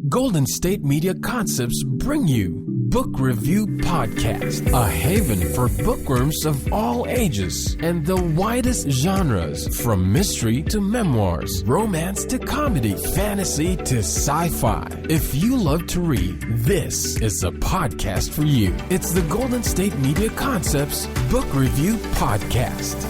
Golden State Media Concepts bring you Book Review Podcast, a haven for bookworms of all ages and the widest genres, from mystery to memoirs, romance to comedy, fantasy to sci-fi. If you love to read, this is a podcast for you. It's the Golden State Media Concepts Book Review Podcast.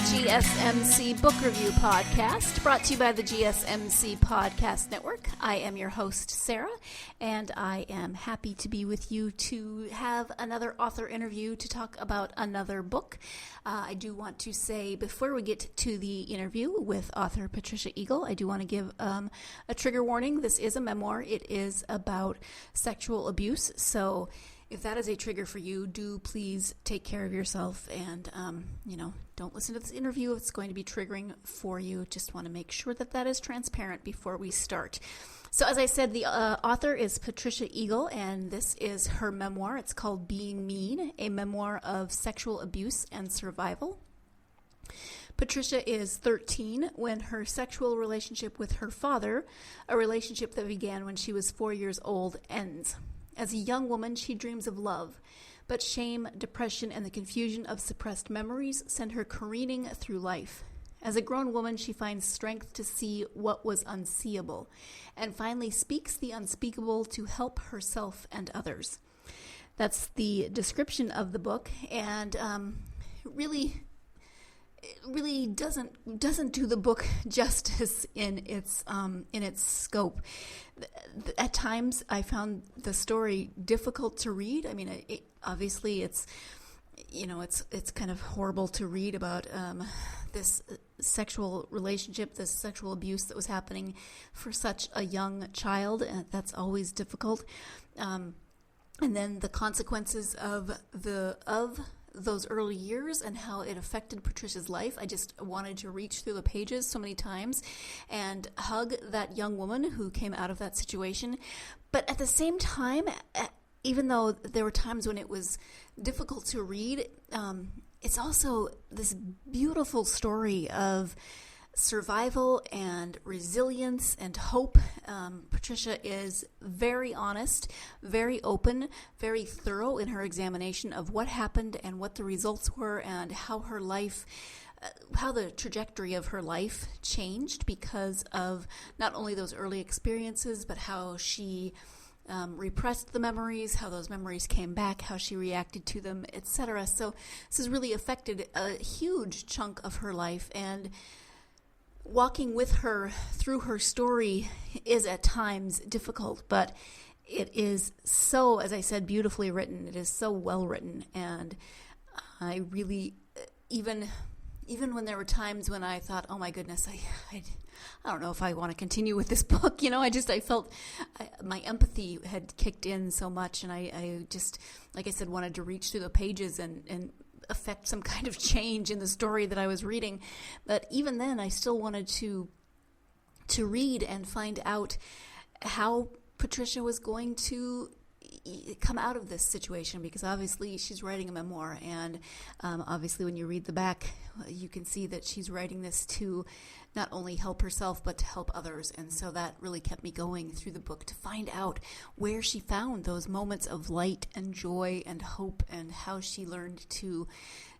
GSMC Book Review Podcast, brought to you by the GSMC Podcast Network. I am your host, Sarah, and I am happy to be with you to have another author interview to talk about another book. I do want to say, before we get to the interview with author Patricia Eagle, I do want to give a trigger warning. This is a memoir. It is about sexual abuse, so if that is a trigger for you, do please take care of yourself and, don't listen to this interview if it's going to be triggering for you. Just want to make sure that that is transparent before we start. So as I said, the author is Patricia Eagle, and this is her memoir. It's called Being Mean, a memoir of sexual abuse and survival. Patricia is 13 when her sexual relationship with her father, a relationship that began when she was 4 years old, ends. As a young woman, she dreams of love, but shame, depression, and the confusion of suppressed memories send her careening through life. As a grown woman, she finds strength to see what was unseeable, and finally speaks the unspeakable to help herself and others. That's the description of the book, and it really doesn't do the book justice in its scope. At times, I found the story difficult to read. I mean, obviously, it's kind of horrible to read about this sexual relationship, this sexual abuse that was happening for such a young child, and that's always difficult. And then the consequences of those early years and how it affected Patricia's life. I just wanted to reach through the pages so many times and hug that young woman who came out of that situation. But at the same time, even though there were times when it was difficult to read, it's also this beautiful story of survival and resilience and hope. Patricia is very honest, very open, very thorough in her examination of what happened and what the results were and how her life, how the trajectory of her life changed because of not only those early experiences, but how she repressed the memories, how those memories came back, how she reacted to them, etc. So this has really affected a huge chunk of her life, and walking with her through her story is at times difficult, but it is so, as I said, beautifully written. It is so well written, and I really, even when there were times when I thought, oh my goodness, I don't know if I want to continue with this book, I felt my empathy had kicked in so much, and I just, like I said, wanted to reach through the pages and affect some kind of change in the story that I was reading. But even then, I still wanted to read and find out how Patricia was going to come out of this situation, because obviously she's writing a memoir, and obviously when you read the back, you can see that she's writing this to not only help herself but to help others. And so that really kept me going through the book to find out where she found those moments of light and joy and hope, and how she learned to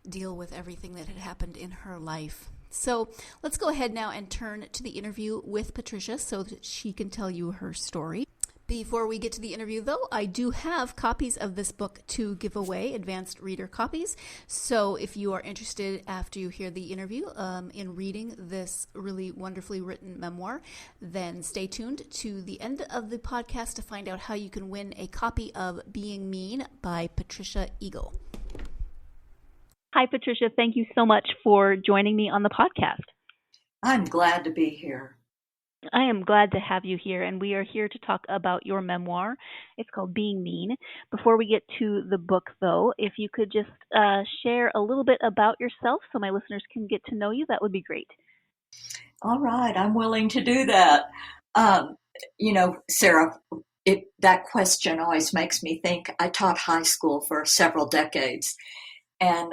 deal with everything that had happened in her life. So let's go ahead now and turn to the interview with Patricia so that she can tell you her story. Before we get to the interview, though, I do have copies of this book to give away, advanced reader copies. So if you are interested, after you hear the interview, in reading this really wonderfully written memoir, then stay tuned to the end of the podcast to find out how you can win a copy of Being Mean by Patricia Eagle. Hi, Patricia. Thank you so much for joining me on the podcast. I'm glad to be here. I am glad to have you here, and we are here to talk about your memoir. It's called Being Mean. Before we get to the book, though, if you could just share a little bit about yourself so my listeners can get to know you, that would be great. All right, I'm willing to do that. Um, Sarah, that question always makes me think. I taught high school for several decades, and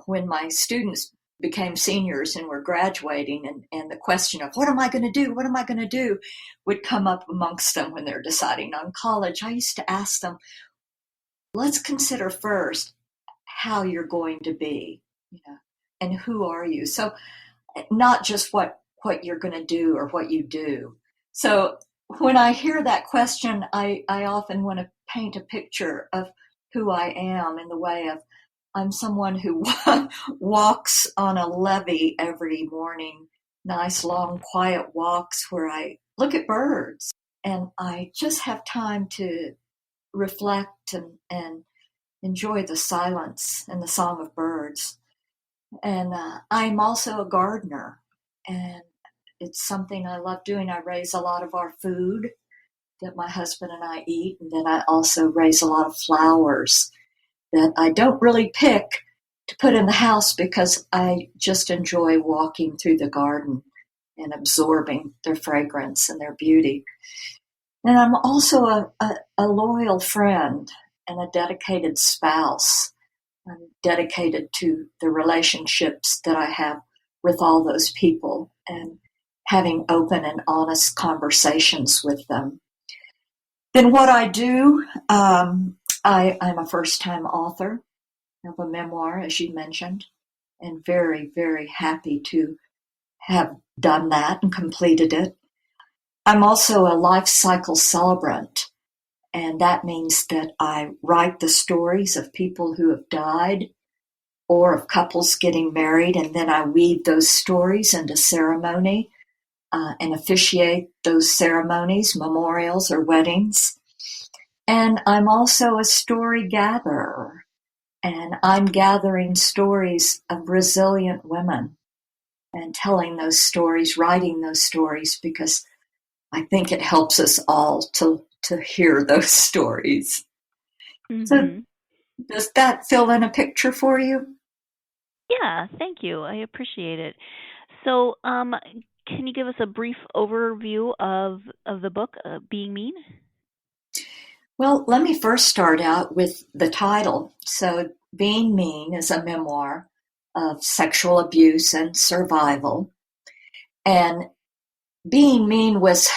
when my students became seniors and were graduating, and the question of what am I going to do, what am I going to do, would come up amongst them when they're deciding on college. I used to ask them, let's consider first how you're going to be, and who are you. So not just what you're going to do or what you do. So when I hear that question, I often want to paint a picture of who I am in the way of I'm someone who walks on a levee every morning, nice, long, quiet walks where I look at birds and I just have time to reflect and enjoy the silence and the song of birds. And I'm also a gardener, and it's something I love doing. I raise a lot of our food that my husband and I eat, and then I also raise a lot of flowers that I don't really pick to put in the house because I just enjoy walking through the garden and absorbing their fragrance and their beauty. And I'm also a loyal friend and a dedicated spouse. I'm dedicated to the relationships that I have with all those people and having open and honest conversations with them. Then what I do, I'm a first-time author of a memoir, as you mentioned, and very, very happy to have done that and completed it. I'm also a life cycle celebrant, and that means that I write the stories of people who have died or of couples getting married, and then I weave those stories into ceremony and officiate those ceremonies, memorials, or weddings. And I'm also a story gatherer, and I'm gathering stories of resilient women and telling those stories, writing those stories, because I think it helps us all to hear those stories. Mm-hmm. So does that fill in a picture for you? Yeah, thank you. I appreciate it. So, can you give us a brief overview of the book, Being Mean? Well, let me first start out with the title. So, Being Mean is a memoir of sexual abuse and survival. And being mean was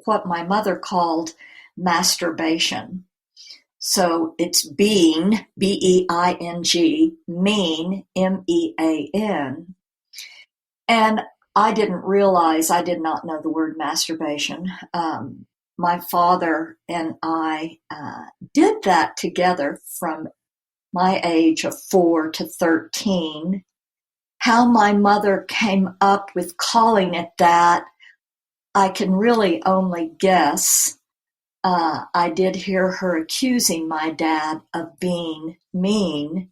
what my mother called masturbation. So it's being, B-E-I-N-G, mean, M-E-A-N. And I didn't realize, I did not know the word masturbation. My father and I did that together from my age of 4 to 13. How my mother came up with calling it that, I can really only guess. I did hear her accusing my dad of being mean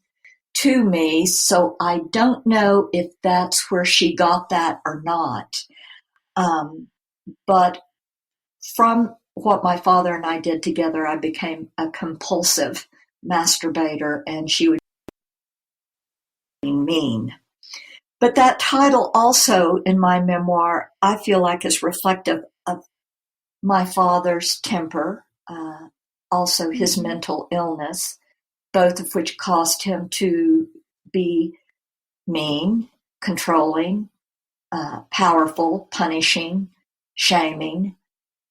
to me, so I don't know if that's where she got that or not. But from what my father and I did together, I became a compulsive masturbator, and she would be mean. But that title also in my memoir, I feel like is reflective of my father's temper, also his mental illness, both of which caused him to be mean, controlling, powerful, punishing, shaming.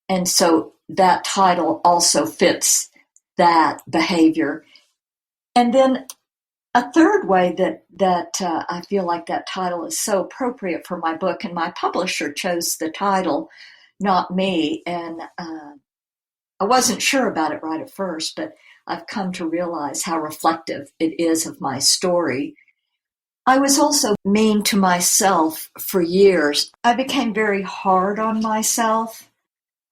And so that title also fits that behavior. And then a third way that I feel like that title is so appropriate for my book, and my publisher chose the title, not me, and I wasn't sure about it right at first, but I've come to realize how reflective it is of my story. I was also mean to myself for years. I became very hard on myself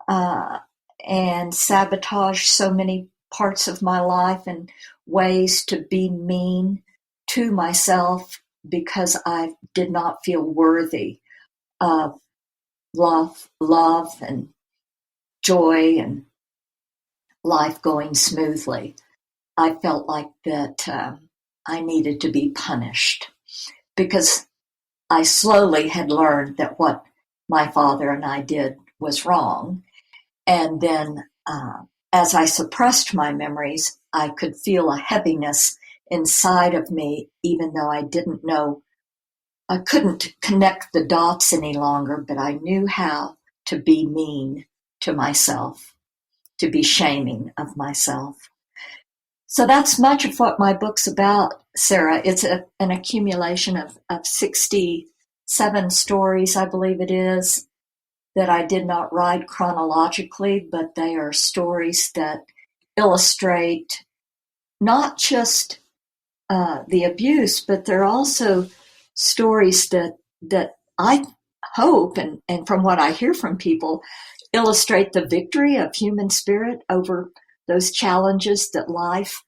and sabotaged so many parts of my life and ways to be mean to myself because I did not feel worthy of love and joy and life going smoothly, I felt like that I needed to be punished because I slowly had learned that what my father and I did was wrong. And then as I suppressed my memories, I could feel a heaviness inside of me, even though I didn't know, I couldn't connect the dots any longer, but I knew how to be mean to myself, to be shaming of myself. So that's much of what my book's about, Sarah. It's an accumulation of 67 stories, I believe it is, that I did not write chronologically, but they are stories that illustrate not just the abuse, but they're also stories that I hope, and from what I hear from people, illustrate the victory of human spirit over those challenges that life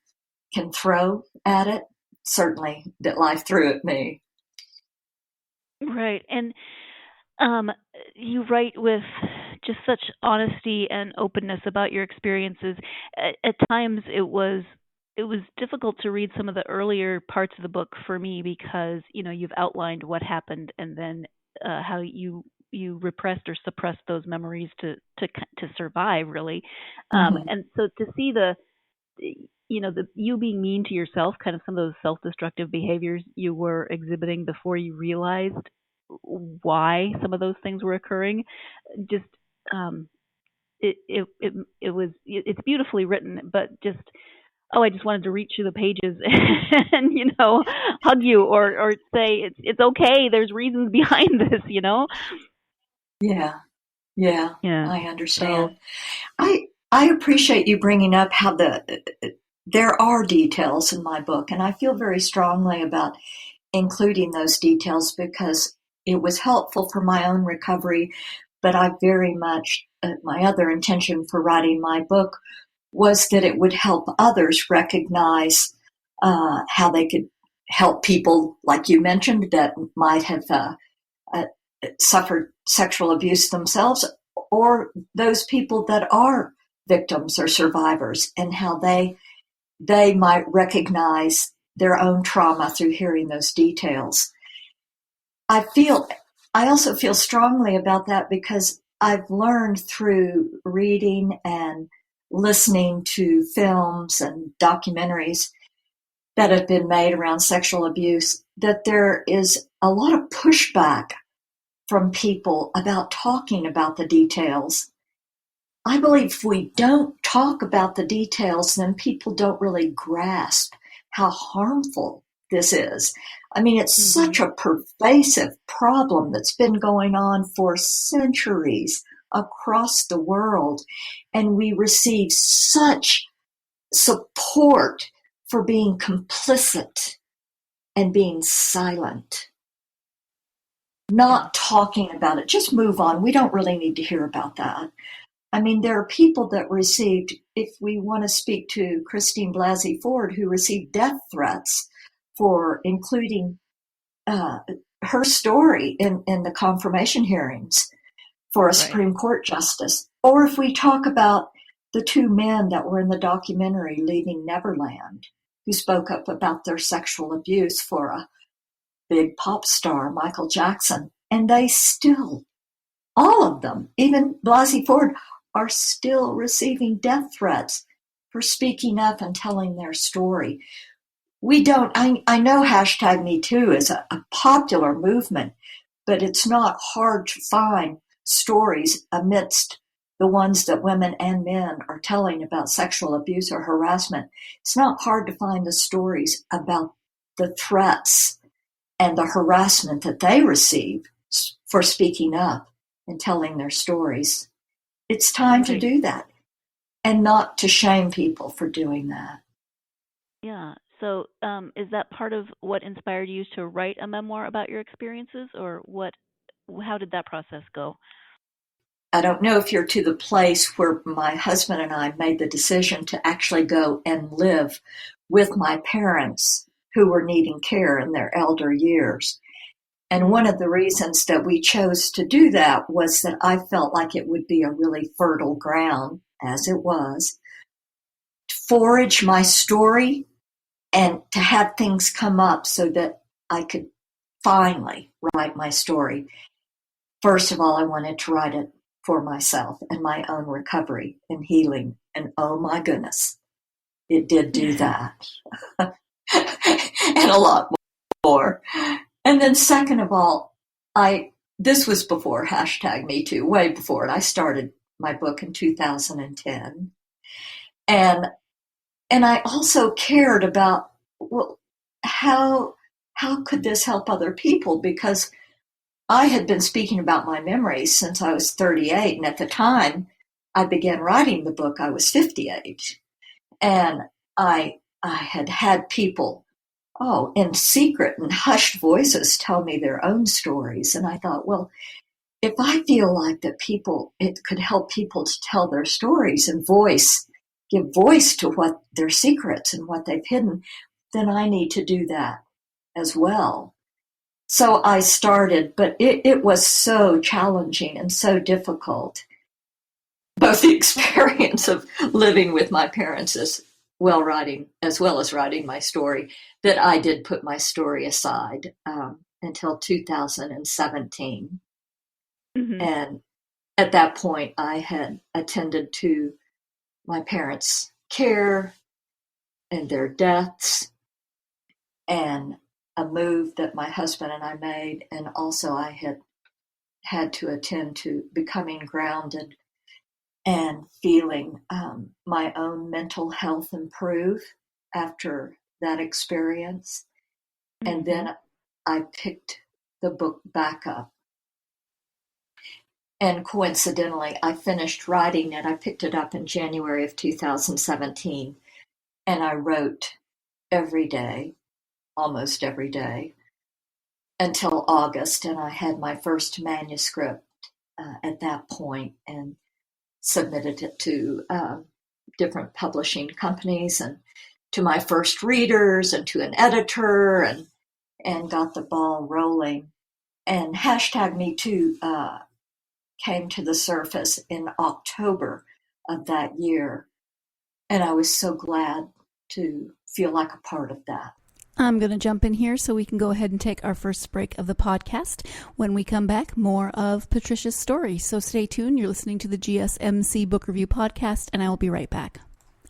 can throw at it, certainly that life threw at me. Right. And you write with just such honesty and openness about your experiences. At times it was difficult to read some of the earlier parts of the book for me because, you've outlined what happened and then how you repressed or suppressed those memories to survive, really. And so to see the you being mean to yourself, kind of some of those self-destructive behaviors you were exhibiting before you realized why some of those things were occurring, just it's beautifully written, but just I just wanted to reach through the pages and hug you or say it's okay. There's reasons behind this. Yeah, Yeah. I understand. I appreciate you bringing up how there are details in my book, and I feel very strongly about including those details because it was helpful for my own recovery. But I very much, my other intention for writing my book was that it would help others recognize how they could help people, like you mentioned, that might have suffered sexual abuse themselves, or those people that are victims or survivors, and how they might recognize their own trauma through hearing those details. I also feel strongly about that because I've learned through reading and listening to films and documentaries that have been made around sexual abuse that there is a lot of pushback from people about talking about the details. I believe if we don't talk about the details, then people don't really grasp how harmful this is. I mean, it's such a pervasive problem that's been going on for centuries across the world, and we receive such support for being complicit and being silent, not talking about it. Just move on. We don't really need to hear about that. I mean, there are people that received, if we want to speak to Christine Blasey Ford, who received death threats for including her story in the confirmation hearings for a Supreme Court justice. Or if we talk about the two men that were in the documentary Leaving Neverland, who spoke up about their sexual abuse for a big pop star, Michael Jackson, and they still, all of them, even Blasey Ford, are still receiving death threats for speaking up and telling their story. I know hashtag Me Too is a popular movement, but it's not hard to find stories amidst the ones that women and men are telling about sexual abuse or harassment. It's not hard to find the stories about the threats and the harassment that they receive for speaking up and telling their stories. It's time to do that and not to shame people for doing that. Yeah. So is that part of what inspired you to write a memoir about your experiences, or how did that process go? I don't know if you're to the place where my husband and I made the decision to actually go and live with my parents who were needing care in their elder years. And one of the reasons that we chose to do that was that I felt like it would be a really fertile ground, as it was, to forage my story and to have things come up so that I could finally write my story. First of all, I wanted to write it for myself and my own recovery and healing. And oh my goodness, it did do that. And a lot more. And then second of all, this was before #MeToo, way before it. I started my book in 2010. And I also cared about, well, how could this help other people? Because I had been speaking about my memories since I was 38. And at the time I began writing the book, I was 58. And I had people, in secret and hushed voices tell me their own stories. And I thought, well, if I feel like that it could help people to tell their stories and give voice to what their secrets and what they've hidden, then I need to do that as well. So I started, but it was so challenging and so difficult. Both the experience of living with my parents as well as writing my story, that I did put my story aside until 2017. Mm-hmm. And at that point, I had attended to my parents' care and their deaths and a move that my husband and I made. And also I had to attend to becoming grounded and feeling my own mental health improve after that experience. Mm-hmm. And then I picked the book back up. And coincidentally, I finished writing it. I picked it up in January of 2017. And I wrote almost every day, until August. And I had my first manuscript at that point and submitted it to different publishing companies and to my first readers and to an editor and got the ball rolling. And #MeToo came to the surface in October of that year. And I was so glad to feel like a part of that. I'm going to jump in here so we can go ahead and take our first break of the podcast. When we come back, more of Patricia's story. So stay tuned. You're listening to the GSMC Book Review Podcast, and I will be right back.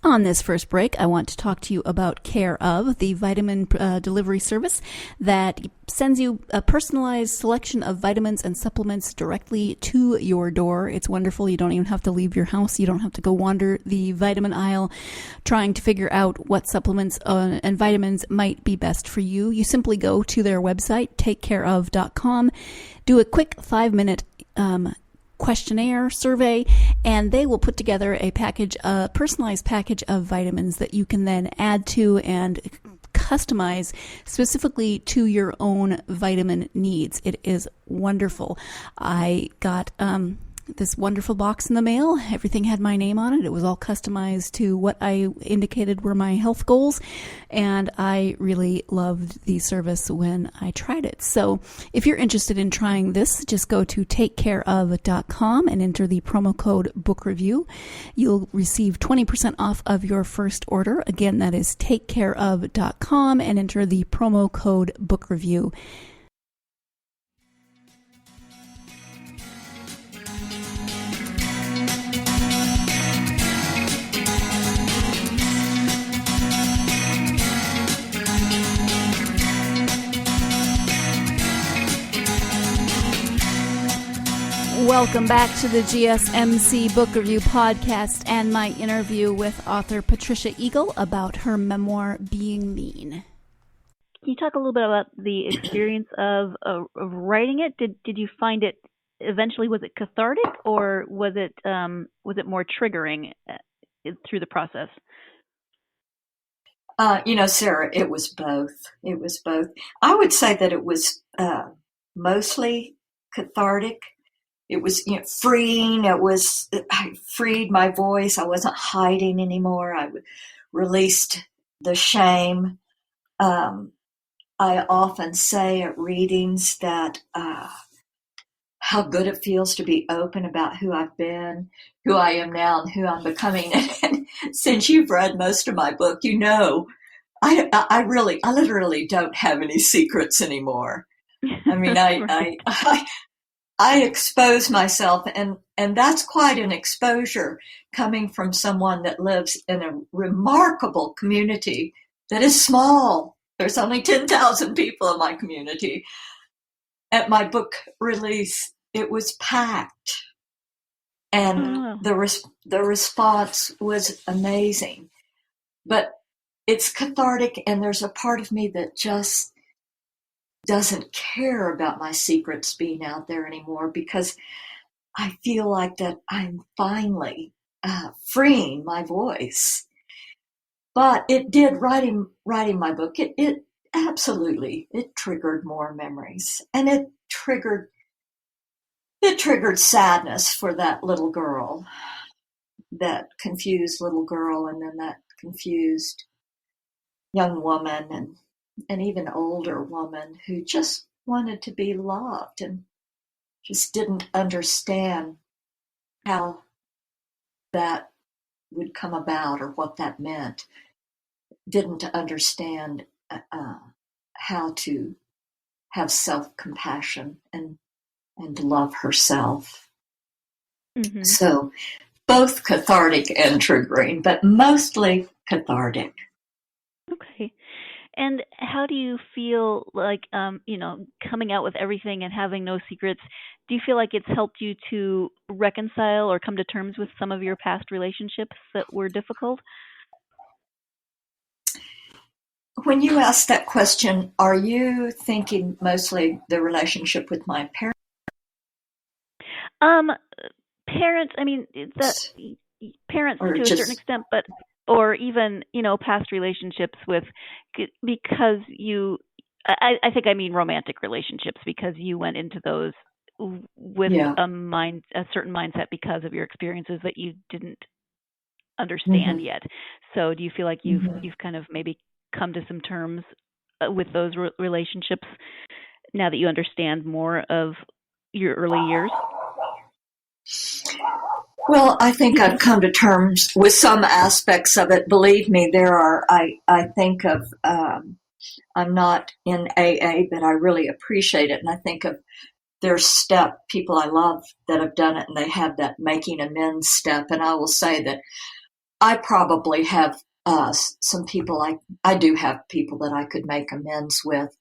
On this first break, I want to talk to you about Care Of, the vitamin delivery service that sends you a personalized selection of vitamins and supplements directly to your door. It's wonderful. You don't even have to leave your house. You don't have to go wander the vitamin aisle trying to figure out what supplements and vitamins might be best for you. You simply go to their website, takecareof.com, do a quick 5-minute questionnaire survey, and they will put together a personalized package of vitamins that you can then add to and customize specifically to your own vitamin needs. It is wonderful. I got this wonderful box in the mail. Everything had my name on it. It was all customized to what I indicated were my health goals, and I really loved the service when I tried it. So if you're interested in trying this, just go to takecareof.com and enter the promo code book review. You'll receive 20% off of your first order. Again, that is takecareof.com and enter the promo code book review. Welcome back to the GSMC Book Review Podcast and my interview with author Patricia Eagle about her memoir, Being Mean. Can you talk a little bit about the experience of writing it? Did you find it eventually, was it cathartic, or was it more triggering through the process? Sarah, it was both. It was both. I would say that it was mostly cathartic. It was freeing. I freed my voice. I wasn't hiding anymore. I released the shame. I often say at readings that how good it feels to be open about who I've been, who I am now, and who I'm becoming. And since you've read most of my book, you know, I literally don't have any secrets anymore. I mean, Right. I expose myself, and that's quite an exposure coming from someone that lives in a remarkable community that is small. There's only 10,000 people in my community. At my book release, it was packed, and Oh, the response was amazing. But it's cathartic, and there's a part of me that just doesn't care about my secrets being out there anymore, because I feel like that I'm finally freeing my voice. But it did, writing my book. It absolutely, it triggered more memories, and it triggered sadness for that little girl, that confused little girl, and then that confused young woman, and even older woman who just wanted to be loved and just didn't understand how that would come about or what that meant. Didn't understand how to have self-compassion and love herself. hmm. So both cathartic and triggering, but mostly cathartic. Okay. And how do you feel like, coming out with everything and having no secrets? Do you feel like it's helped you to reconcile or come to terms with some of your past relationships that were difficult? When you ask that question, are you thinking mostly the relationship with my parents? Um, Parents, I mean, that parents Or to a certain just, extent, but or even past relationships with because I think I mean romantic relationships because you went into those with yeah. a certain mindset because of your experiences that you didn't understand Mm-hmm. yet. So do you feel like Mm-hmm. you've kind of maybe come to some terms with those relationships now that you understand more of your early years? Well, I think I've come to terms with some aspects of it. Believe me, there are, I think of, I'm not in AA, but I really appreciate it. And I think of there's people I love that have done it, and they have that making amends step. And I will say that I probably have some people, I do have people that I could make amends with.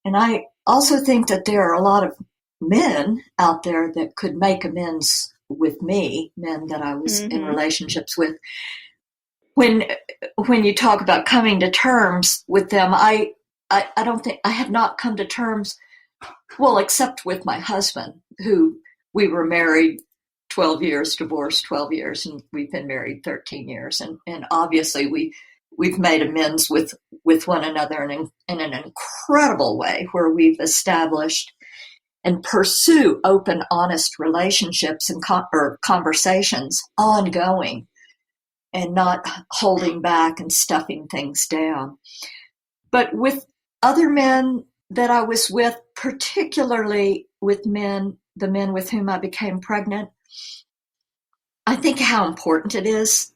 And I also think that there are a lot of men out there that could make amends with me, men that I was in Mhm. relationships with. When when you talk about coming to terms with them, I don't think I have not come to terms, well, except with my husband, who we were married 12 years, divorced 12 years, and we've been married 13 years. And obviously we've made amends with one another in an incredible way, where we've established and pursue open, honest relationships and or conversations ongoing, and not holding back and stuffing things down. But with other men that I was with, particularly with the men with whom I became pregnant, I think how important it is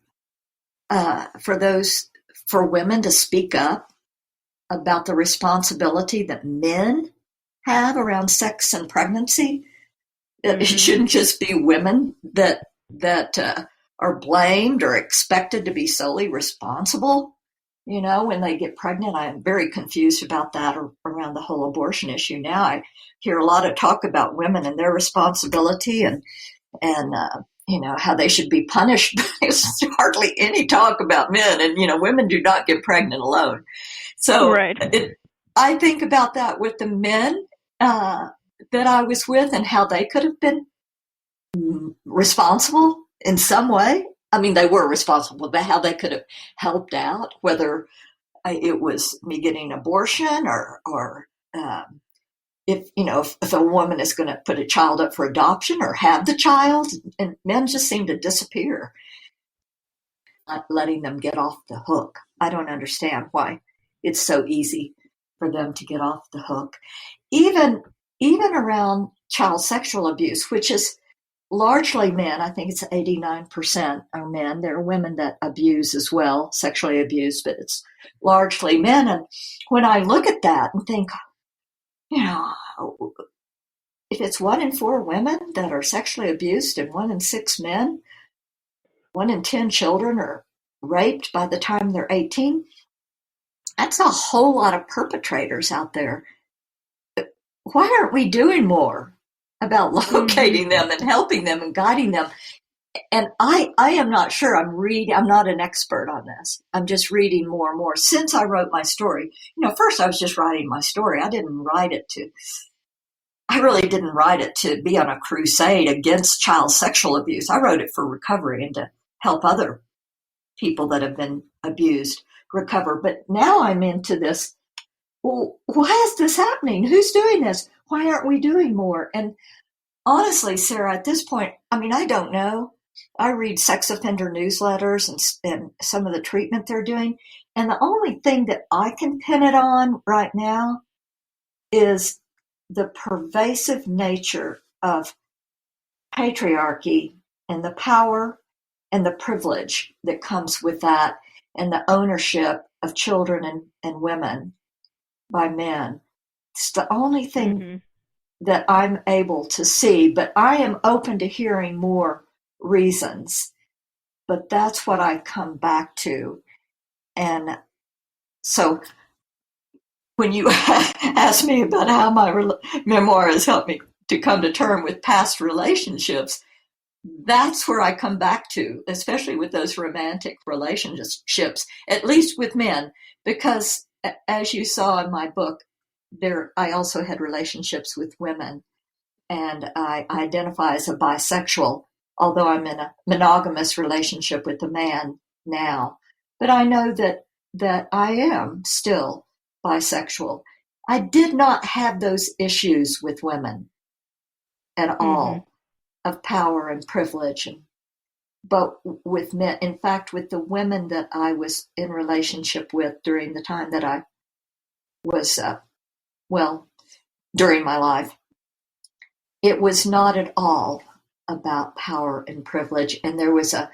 for women to speak up about the responsibility that men have around sex and pregnancy. It Mhm. shouldn't just be women that are blamed or expected to be solely responsible. When they get pregnant, I'm very confused about that around the whole abortion issue. Now I hear a lot of talk about women and their responsibility, and how they should be punished. There's hardly any talk about men, and women do not get pregnant alone. So Right. I think about that with the men uh, that I was with, and how they could have been responsible in some way. I mean, they were responsible, but how they could have helped out, whether it was me getting an abortion, or if a woman is going to put a child up for adoption or have the child. And men just seem to disappear, not letting them get off the hook. I don't understand why it's so easy for them to get off the hook. Even around child sexual abuse, which is largely men. I think it's 89% are men. There are women that abuse as well, sexually abuse, but it's largely men. And when I look at that and think, if it's 1 in 4 women that are sexually abused and 1 in 6 men, 1 in 10 children are raped by the time they're 18, that's a whole lot of perpetrators out there. Why aren't we doing more about locating them and helping them and guiding them? And I am not sure. I'm not an expert on this. I'm just reading more and more since I wrote my story. First I was just writing my story. I really didn't write it to be on a crusade against child sexual abuse. I wrote it for recovery and to help other people that have been abused recover. But now I'm into this. Well, why is this happening? Who's doing this? Why aren't we doing more? And honestly, Sarah, at this point, I don't know. I read sex offender newsletters and some of the treatment they're doing. And the only thing that I can pin it on right now is the pervasive nature of patriarchy and the power and the privilege that comes with that, and the ownership of children and women by men. It's the only thing that I'm able to see, but I am open to hearing more reasons. But that's what I come back to. And so when you ask me about how my memoir has helped me to come to terms with past relationships, that's where I come back to, especially with those romantic relationships, at least with men, because as you saw in my book, I also had relationships with women, and I identify as a bisexual, although I'm in a monogamous relationship with a man now. But I know that I am still bisexual. I did not have those issues with women at all, of power and privilege, but with men. In fact, with the women that I was in relationship with during the time that I was, during my life, it was not at all about power and privilege. And there was a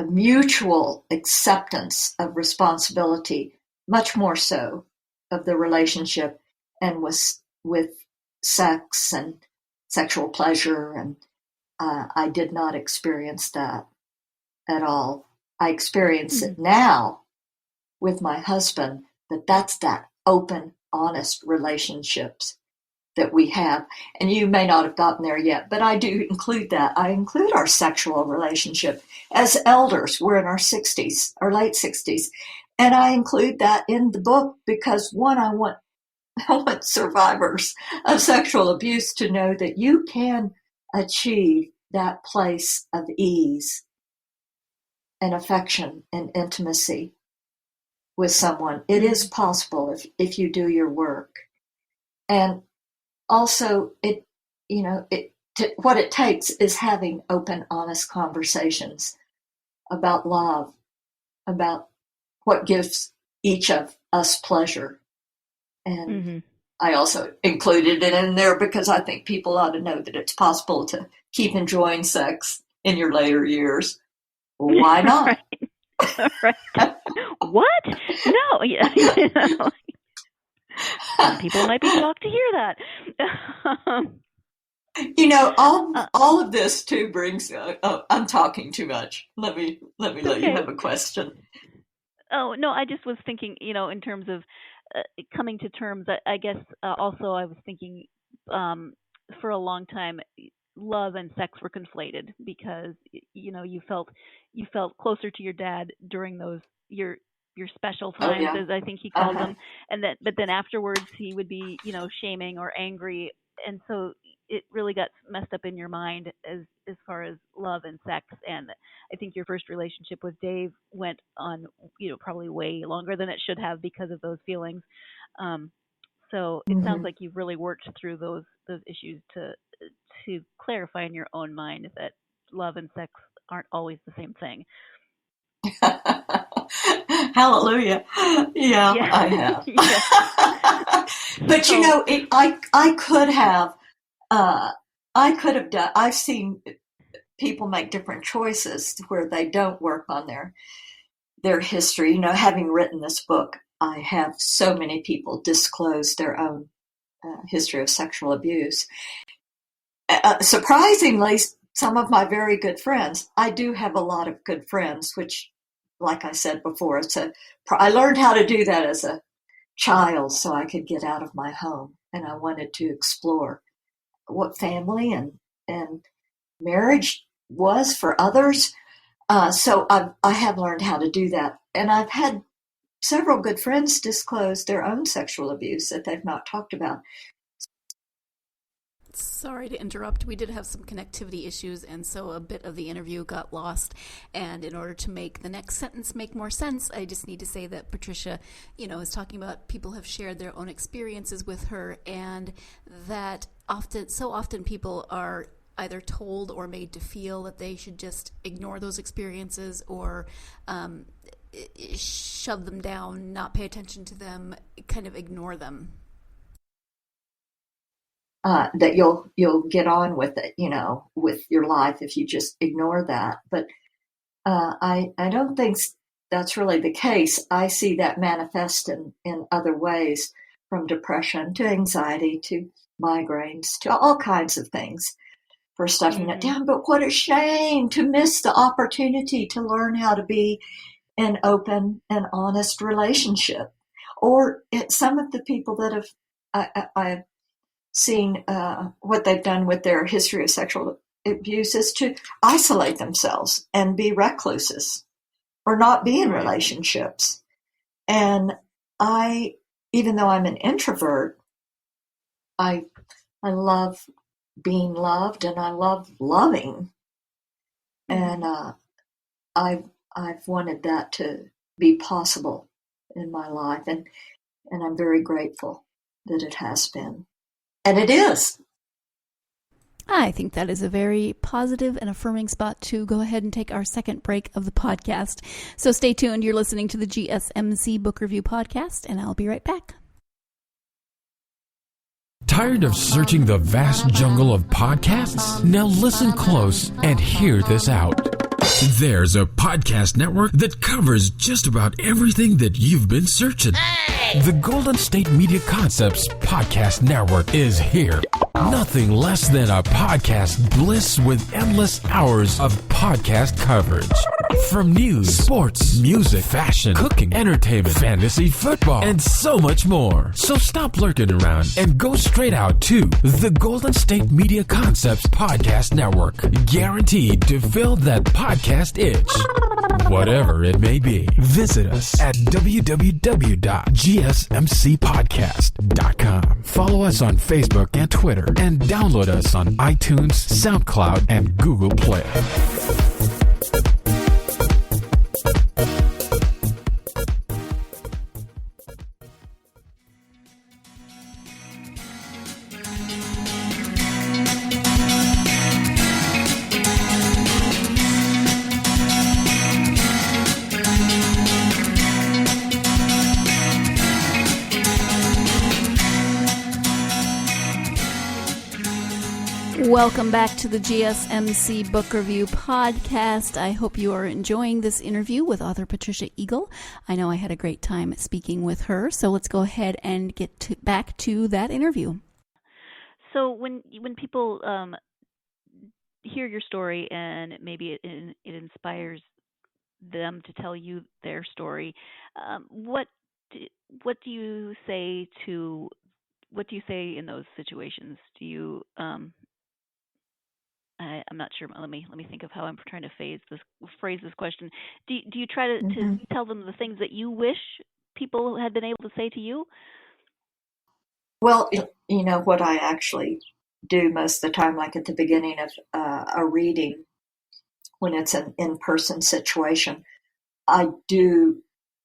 mutual acceptance of responsibility, much more so, of the relationship, and was with sex and sexual pleasure. And I did not experience that at all. I experience it now with my husband, but that's that open, honest relationships that we have. And you may not have gotten there yet, but I do include that. I include our sexual relationship. As elders, we're in our 60s, our late 60s. And I include that in the book because, one, I want survivors of sexual abuse to know that you can achieve that place of ease and affection and intimacy with someone. It is possible if you do your work. And also, what it takes is having open, honest conversations about love, about what gives each of us pleasure. And I also included it in there because I think people ought to know that it's possible to keep enjoying sex in your later years. Well, why not? Right. What? No. Yeah. Some people might be shocked to hear that. All of this too brings. I'm talking too much. Let me let you have a question. Oh no, I just was thinking, in terms of coming to terms. I guess also I was thinking for a long time, love and sex were conflated because you felt closer to your dad during those your special times, as I think he called them, but then afterwards he would be shaming or angry, and so it really got messed up in your mind as far as love and sex. And I think your first relationship with Dave went on probably way longer than it should have because of those feelings. So it sounds like you've really worked through those issues to clarify in your own mind that love and sex aren't always the same thing. Hallelujah. Yeah, Yeah. I have. Yeah. But So, I could have, done, I've seen people make different choices where they don't work on their history. Having written this book, I have so many people disclose their own history of sexual abuse. Surprisingly, some of my very good friends, I do have a lot of good friends, which, like I said before, I learned how to do that as a child so I could get out of my home, and I wanted to explore what family and marriage was for others. So I have learned how to do that, and I've had several good friends disclose their own sexual abuse that they've not talked about. Sorry to interrupt. We did have some connectivity issues, and so a bit of the interview got lost. And in order to make the next sentence make more sense, I just need to say that Patricia, is talking about people have shared their own experiences with her, and that so often people are either told or made to feel that they should just ignore those experiences or shove them down, not pay attention to them, kind of ignore them. That you'll get on with it, with your life if you just ignore that. But I don't think that's really the case. I see that manifest in other ways, from depression to anxiety to migraines to all kinds of things, for stuffing it down. But what a shame to miss the opportunity to learn how to be in open and honest relationship. Or some of the people that I've seen what they've done with their history of sexual abuse is to isolate themselves and be recluses or not be in relationships. And even though I'm an introvert, I love being loved, and I love loving. And I've wanted that to be possible in my life, and I'm very grateful that it has been. And it is. I think that is a very positive and affirming spot to go ahead and take our second break of the podcast. So stay tuned. You're listening to the GSMC Book Review Podcast, and I'll be right back. Tired of searching the vast jungle of podcasts? Now listen close and hear this out. There's a podcast network that covers just about everything that you've been searching. Hey! The Golden State Media Concepts Podcast Network is here. Nothing less than a podcast bliss with endless hours of podcast coverage. From news, sports, music, fashion, cooking, entertainment, fantasy, football, and so much more. So stop lurking around and go straight out to the Golden State Media Concepts Podcast Network. Guaranteed to fill that podcast itch. Whatever it may be, visit us at www.gsmcpodcast.com. Follow us on Facebook and Twitter, and download us on iTunes, SoundCloud, and Google Play. Welcome back to the GSMC Book Review Podcast. I hope you are enjoying this interview with author Patricia Eagle. I know I had a great time speaking with her, so let's go ahead and get back to that interview. So when people hear your story and maybe it inspires them to tell you their story, what do you say in those situations? Do you I'm not sure. Let me think of how I'm trying to phrase this question. Do you try to tell them the things that you wish people had been able to say to you? Well, what I actually do most of the time, like at the beginning of a reading, when it's an in-person situation, I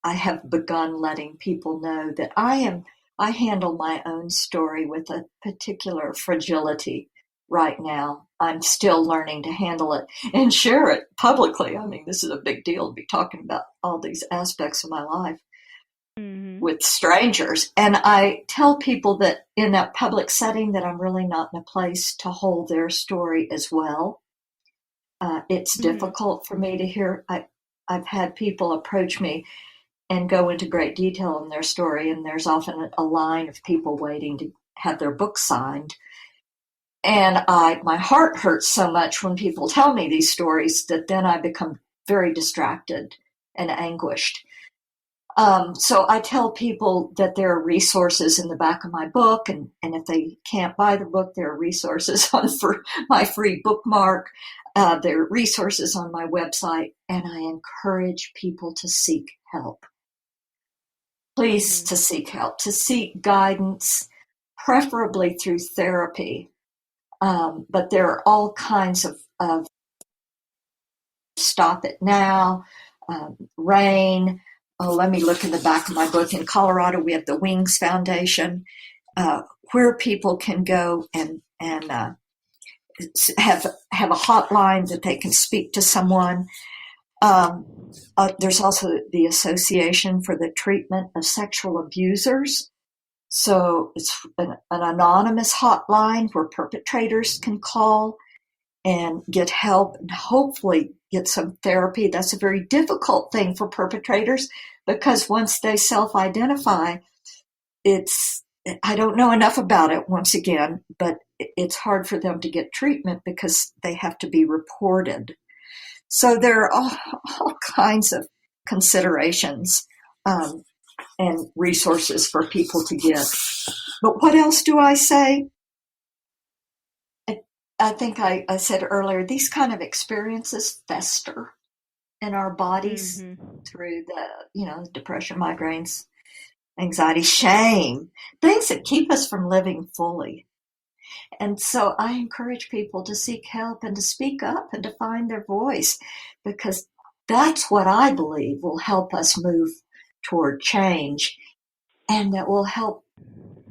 have begun letting people know that I handle my own story with a particular fragility, right now. I'm still learning to handle it and share it publicly. I mean, this is a big deal to be talking about all these aspects of my life with strangers. And I tell people that in that public setting that I'm really not in a place to hold their story as well. It's difficult for me to hear. I've had people approach me and go into great detail in their story, and there's often a line of people waiting to have their book signed. And my heart hurts so much when people tell me these stories that then I become very distracted and anguished. So I tell people that there are resources in the back of my book, and if they can't buy the book, there are resources for my free bookmark. There are resources on my website, and I encourage people to seek help. Please, to seek help, to seek guidance, preferably through therapy. But there are all kinds of Stop It Now, RAIN. Oh, let me look in the back of my book. In Colorado, we have the Wings Foundation, where people can go and have a hotline that they can speak to someone. There's also the Association for the Treatment of Sexual Abusers. So it's an anonymous hotline where perpetrators can call and get help and hopefully get some therapy. That's a very difficult thing for perpetrators because once they self-identify, I don't know enough about it once again, but it's hard for them to get treatment because they have to be reported. So there are all kinds of considerations and resources for people to get. But what else do I say? I think I said earlier, these kind of experiences fester in our bodies through the, depression, migraines, anxiety, shame, things that keep us from living fully. And so I encourage people to seek help and to speak up and to find their voice, because that's what I believe will help us move toward change, and that will help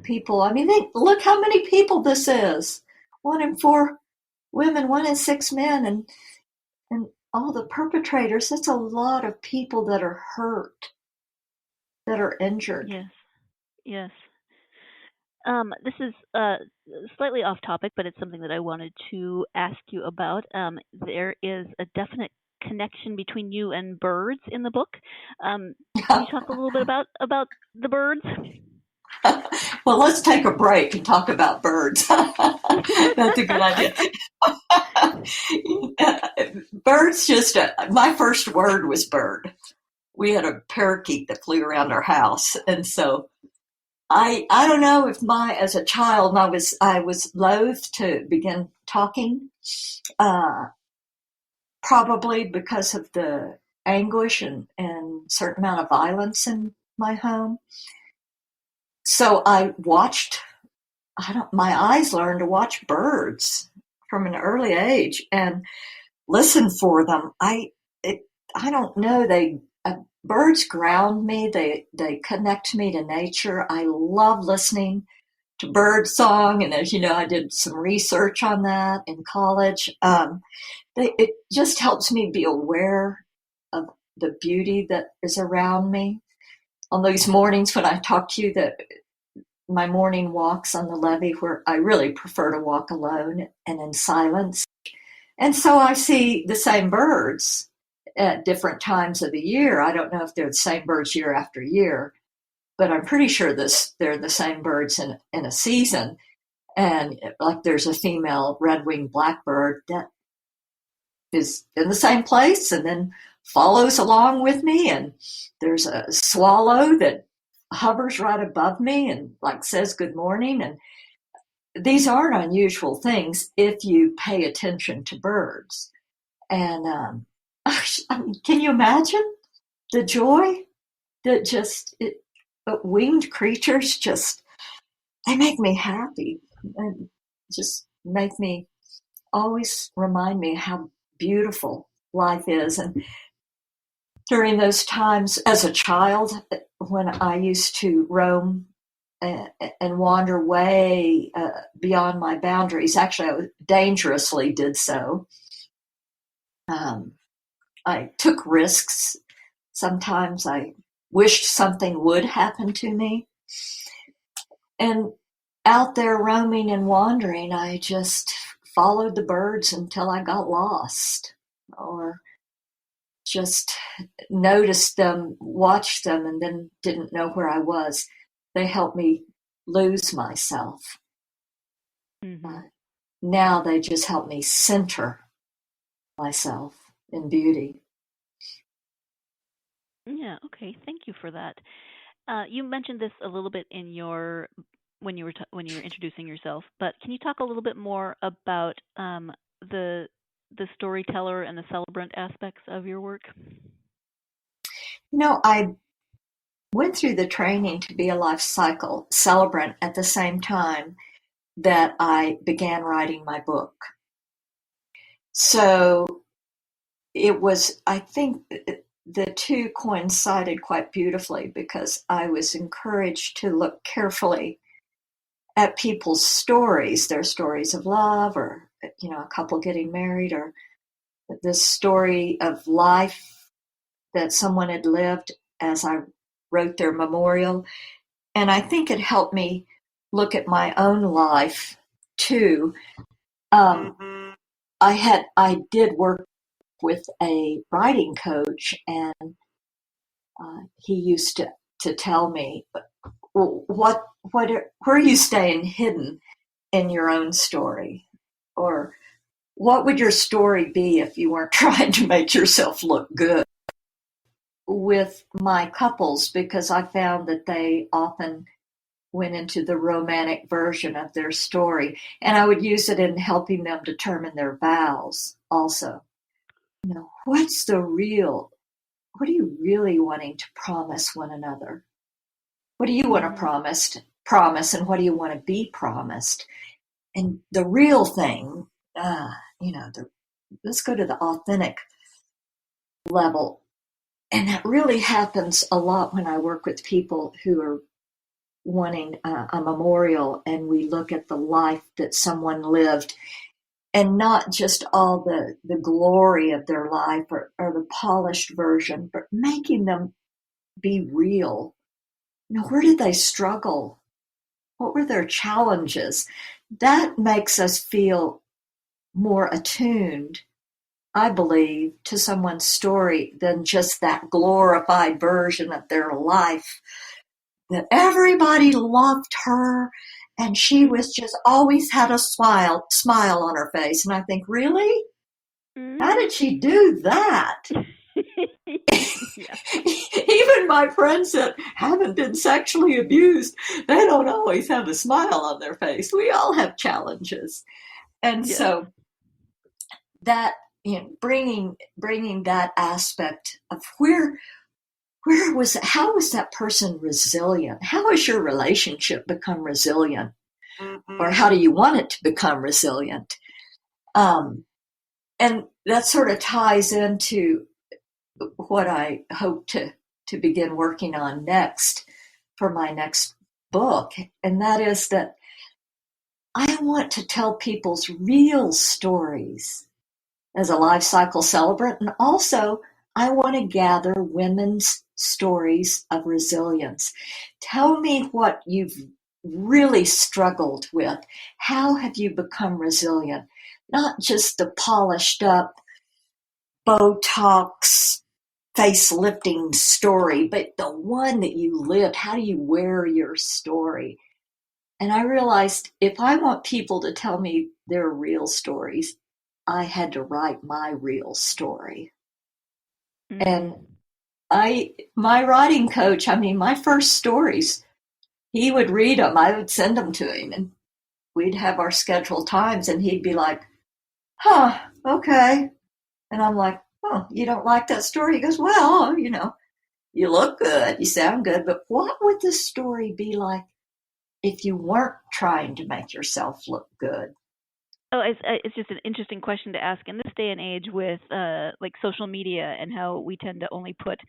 people. I mean, look how many people this is. 1 in 4 women, 1 in 6 men, and all the perpetrators. That's a lot of people that are hurt, that are injured. Yes. This is slightly off topic, but it's something that I wanted to ask you about. There is a definite connection between you and birds in the book. Can you talk a little bit about the birds? Well, let's take a break and talk about birds. That's a good idea. Birds my first word was bird. We had a parakeet that flew around our house, and so I don't know if as a child I was loath to begin talking, probably because of the anguish and certain amount of violence in my home. So I watched. My eyes learned to watch birds from an early age and listen for them. I don't know. Birds ground me. They connect me to nature. I love listening to bird song, and as you know, I did some research on that in college. It just helps me be aware of the beauty that is around me. On those mornings when I talk to you, my morning walks on the levee, where I really prefer to walk alone and in silence. And so I see the same birds at different times of the year. I don't know if they're the same birds year after year, but I'm pretty sure they're the same birds in a season. And like there's a female red-winged blackbird that is in the same place and then follows along with me. And there's a swallow that hovers right above me and says good morning. And these aren't unusual things if you pay attention to birds. And can you imagine the joy that winged creatures they make me happy and just make me always remind me how beautiful life is. And during those times as a child, when I used to roam and wander way beyond my boundaries. Actually, I dangerously did so. I took risks. Sometimes I wished something would happen to me. And out there roaming and wandering, I just followed the birds until I got lost, or just noticed them, watched them, and then didn't know where I was. They helped me lose myself. Mm-hmm. Now they just help me center myself in beauty. Yeah. Okay. Thank you for that. You mentioned this a little bit in your when you were introducing yourself, but can you talk a little bit more about the storyteller and the celebrant aspects of your work? I went through the training to be a life cycle celebrant at the same time that I began writing my book. So it was, I think, the two coincided quite beautifully, because I was encouraged to look carefully at people's stories, their stories of love, or, a couple getting married, or the story of life that someone had lived as I wrote their memorial. And I think it helped me look at my own life too. I did work with a writing coach, and he used to tell me, where are you staying hidden in your own story? Or what would your story be if you weren't trying to make yourself look good? With my couples, because I found that they often went into the romantic version of their story, and I would use it in helping them determine their vows also. What are you really wanting to promise one another? What do you want to promise, and what do you want to be promised? And the real thing, let's go to the authentic level. And that really happens a lot when I work with people who are wanting a memorial, and we look at the life that someone lived, and not just all the glory of their life, or the polished version, but making them be real. Where did they struggle? What were their challenges? That makes us feel more attuned, I believe, to someone's story than just that glorified version of their life, that everybody loved her and she was just always had a smile on her face. And I think, really? How did she do that? Even my friends that haven't been sexually abused, they don't always have a smile on their face. We all have challenges. And so that, bringing that aspect of how was that person resilient? How has your relationship become resilient? Or how do you want it to become resilient? And that sort of ties into what I hope to begin working on next for my next book. And that is that I want to tell people's real stories as a life cycle celebrant. And also, I want to gather women's stories of resilience. Tell me what you've really struggled with. How have you become resilient? Not just the polished up Botox face-lifting story, but the one that you lived. How do you wear your story? And I realized if I want people to tell me their real stories, I had to write my real story. And my writing coach, my first stories, he would read them. I would send them to him, and we'd have our scheduled times, and he'd be like, okay. And I'm like, oh, you don't like that story? He goes, well, you look good, you sound good, but what would the story be like if you weren't trying to make yourself look good? Oh, it's just an interesting question to ask in this day and age with like social media and how we tend to only put,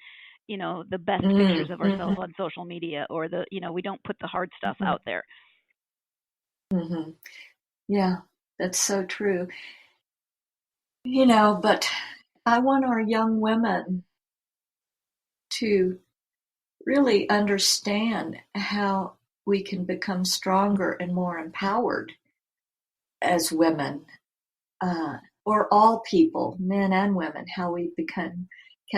the best pictures of ourselves on social media, or we don't put the hard stuff out there. Mm-hmm. Yeah, that's so true. But I want our young women to really understand how we can become stronger and more empowered as women, or all people, men and women, how we can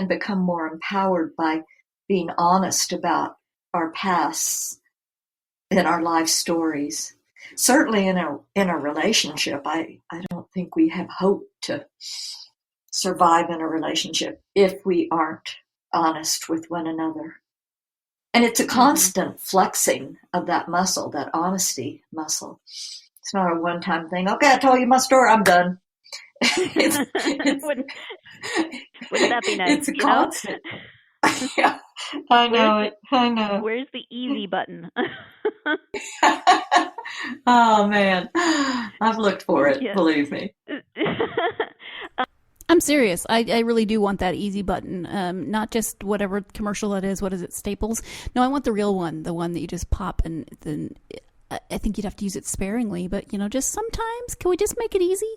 become more empowered by being honest about our pasts and our life stories. Certainly in a relationship, I don't think we have hope to survive in a relationship if we aren't honest with one another. And it's a constant flexing of that muscle, that honesty muscle. It's not a one-time thing. Okay, I told you my story, I'm done. Wouldn't that be nice? It's a constant. Yeah, I know. Where's the easy button? Oh, man. I've looked for it, believe me. I'm serious. I really do want that easy button. Not just whatever commercial that is. What is it, Staples? No, I want the real one, the one that you just pop, and then I think you'd have to use it sparingly. But, just sometimes, can we just make it easy?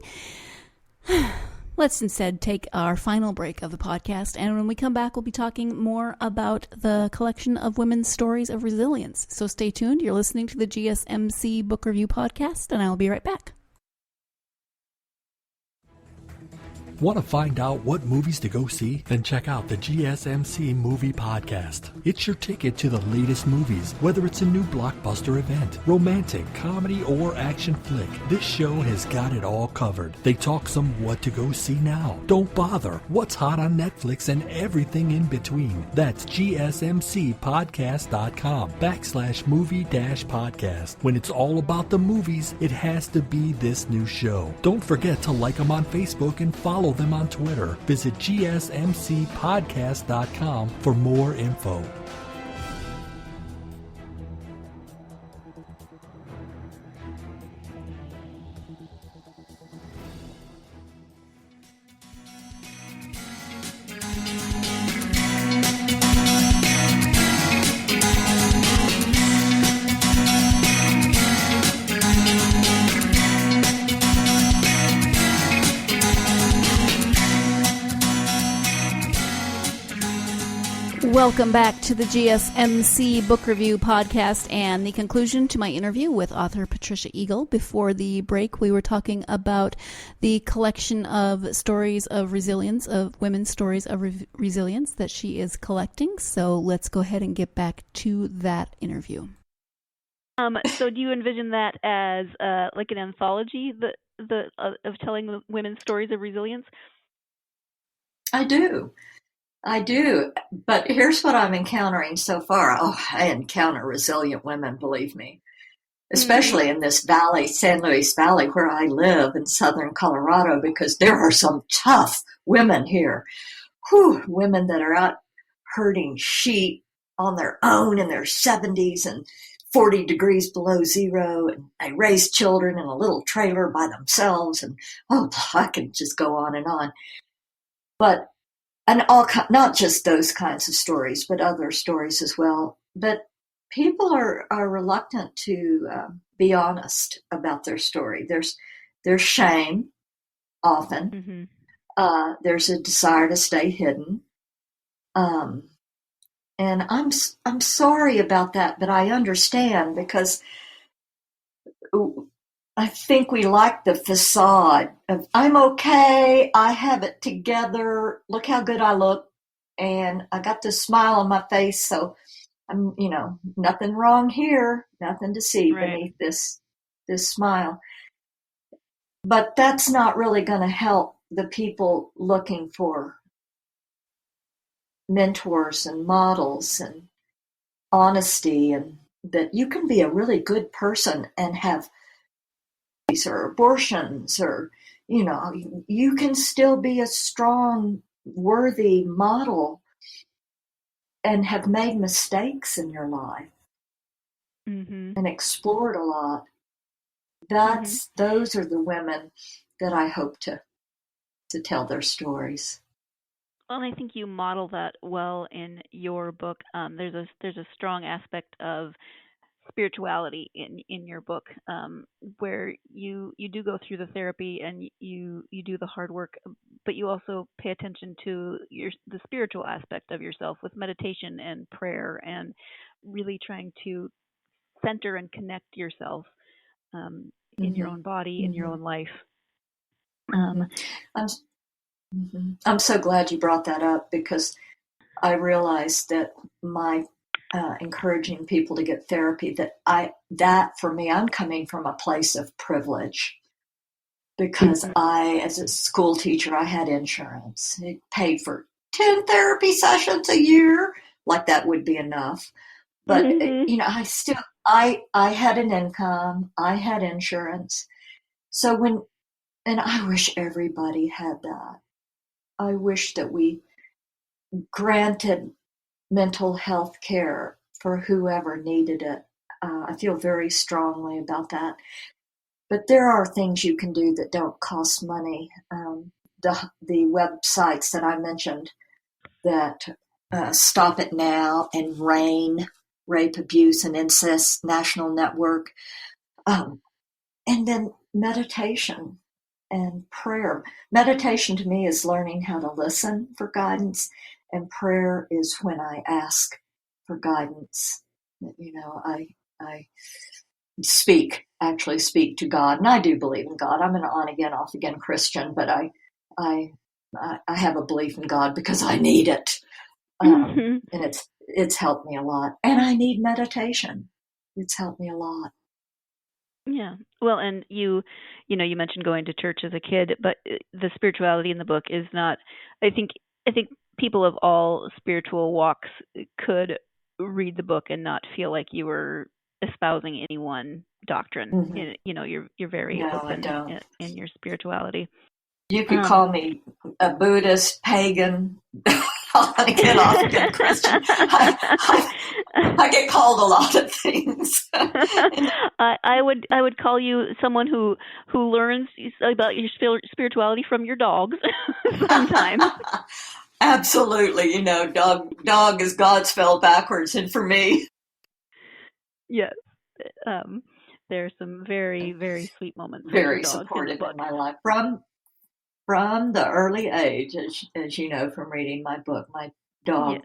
Let's instead take our final break of the podcast, and when we come back, we'll be talking more about the collection of women's stories of resilience. So stay tuned. You're listening to the GSMC Book Review Podcast, and I'll be right back. Want to find out what movies to go see? Then check out the GSMC Movie Podcast. It's your ticket to the latest movies, whether it's a new blockbuster event, romantic, comedy, or action flick. This show has got it all covered. They talk some what to go see now, don't bother, what's hot on Netflix, and everything in between. That's gsmcpodcast.com/movie-podcast. When it's all about the movies, it has to be this new show. Don't forget to like them on Facebook and follow them on Twitter. Visit gsmcpodcast.com for more info. Welcome back to the GSMC Book Review Podcast and the conclusion to my interview with author Patricia Eagle. Before the break, we were talking about the collection of stories of resilience, of women's stories of resilience that she is collecting. So let's go ahead and get back to that interview. So do you envision that as like an anthology of telling women's stories of resilience? I do, but here's what I'm encountering so far. Oh, I encounter resilient women, believe me, especially in this valley, San Luis Valley, where I live in southern Colorado, because there are some tough women here. Women that are out herding sheep on their own in their 70s and 40 degrees below zero, and they raise children in a little trailer by themselves, and I can just go on and on. But and not just those kinds of stories, but other stories as well. But people are reluctant to be honest about their story. There's shame often. There's a desire to stay hidden. And I'm sorry about that, but I understand, because I think we like the facade of, I'm okay, I have it together, look how good I look, and I got this smile on my face, so I'm, nothing wrong here, nothing to see beneath this smile. But that's not really going to help the people looking for mentors and models and honesty, and that you can be a really good person and have or abortions, or you can still be a strong, worthy model and have made mistakes in your life and explored a lot. Those are the women that I hope to tell their stories. Well, I think you model that well in your book. There's a strong aspect of spirituality in your book, where you do go through the therapy and you do the hard work, but you also pay attention to the spiritual aspect of yourself with meditation and prayer and really trying to center and connect yourself, in your Mm-hmm. own body, in your Mm-hmm. own life. Mm-hmm. I'm, I'm so glad you brought that up, because I realized that my encouraging people to get therapy, that for me, I'm coming from a place of privilege, because as a school teacher, I had insurance. It paid for 10 therapy sessions a year. Like that would be enough. But, Mm-hmm. I had an income, I had insurance. So and I wish everybody had that. I wish that we granted mental health care for whoever needed it. I feel very strongly about that. But there are things you can do that don't cost money. The websites that I mentioned, that Stop It Now and RAIN, Rape, Abuse, and Incest National Network, and then meditation and prayer. Meditation to me is learning how to listen for guidance, and prayer is when I ask for guidance. I actually speak to God, and I do believe in God. I'm an on again, off again Christian, but I, I have a belief in God because I need it, Mm-hmm. and it's helped me a lot. And I need meditation. It's helped me a lot. Yeah. Well, and you mentioned going to church as a kid, but the spirituality in the book is not. I think I think people of all spiritual walks could read the book and not feel like you were espousing any one doctrine. Mm-hmm. You're very No, I open don't. in your spirituality. You could Um, call me a Buddhist, pagan, off again Christian. I get called a lot of things. I would call you someone who learns about your spirituality from your dogs sometimes. Absolutely, dog is God spelled backwards, and for me, Yes. Um, there are some very, very sweet moments with your very dogs in the supportive in book. my life from the early age, as you know from reading my book. My Yes. dog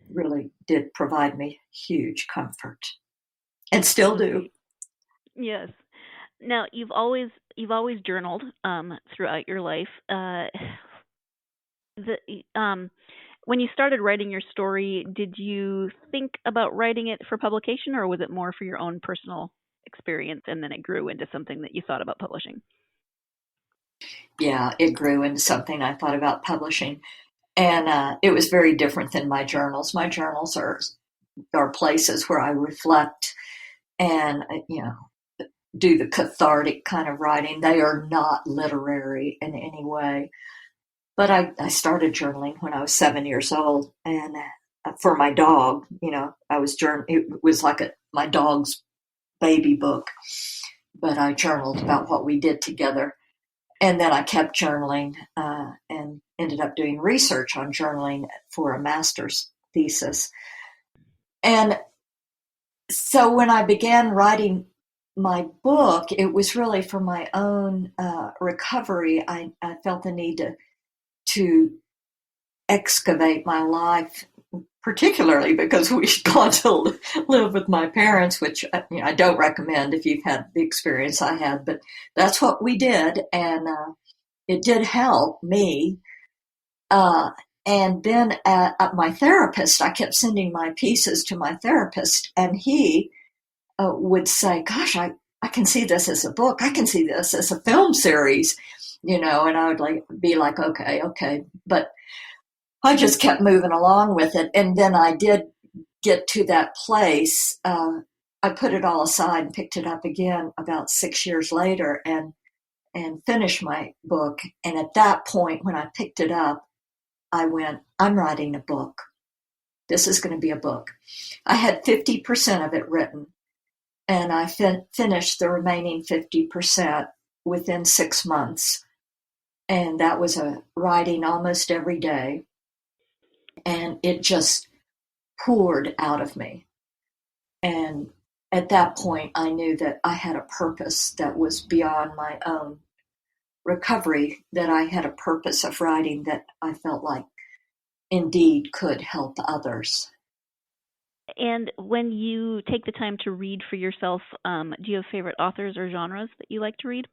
really did provide me huge comfort, and still So do. sweet. Yes. Now you've always journaled throughout your life. When you started writing your story, did you think about writing it for publication, or was it more for your own personal experience, and then it grew into something that you thought about publishing? Yeah, it grew into something I thought about publishing, and it was very different than my journals. My journals are places where I reflect and do the cathartic kind of writing. They are not literary in any way. But I started journaling when I was 7 years old, and for my dog, it was like my dog's baby book. But I journaled about what we did together, and then I kept journaling, and ended up doing research on journaling for a master's thesis. And so when I began writing my book, it was really for my own recovery. I felt the need to excavate my life, particularly because we'd gone to live with my parents, which I don't recommend if you've had the experience I had, but that's what we did, and it did help me. Uh, and then my therapist, I kept sending my pieces to my therapist, and he would say, "Gosh, I can see this as a book. I can see this as a film series," and I would be like, okay, but I just kept moving along with it. And then I did get to that place. I put it all aside and picked it up again about 6 years later, and finished my book. And at that point, when I picked it up, I went, I'm writing a book. This is going to be a book. I had 50% of it written, and I finished the remaining 50% within 6 months. And that was writing almost every day. and it just poured out of me. And at that point, I knew that I had a purpose that was beyond my own recovery, that I had a purpose of writing that I felt like indeed could help others. And when you take the time to read for yourself, do you have favorite authors or genres that you like to read?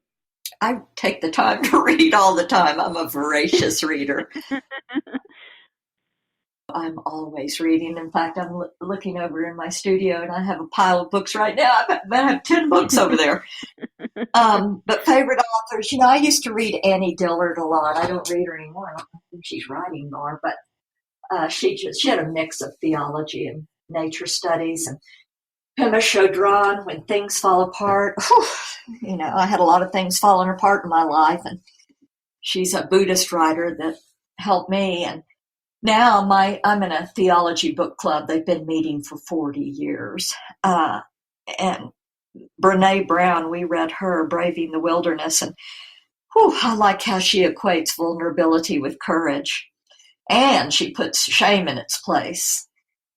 I take the time to read all the time. I'm a voracious reader. I'm always reading. In fact, I'm looking over in my studio and I have a pile of books right now. I have 10 books over there. But favorite authors, I used to read Annie Dillard a lot. I don't read her anymore. I don't think she's writing more, but she had a mix of theology and nature studies, and Pema Chodron, When Things Fall Apart. Whew, I had a lot of things falling apart in my life, and she's a Buddhist writer that helped me. And now I'm in a theology book club. They've been meeting for 40 years. And Brene Brown, we read her, Braving the Wilderness, and I like how she equates vulnerability with courage. And she puts shame in its place.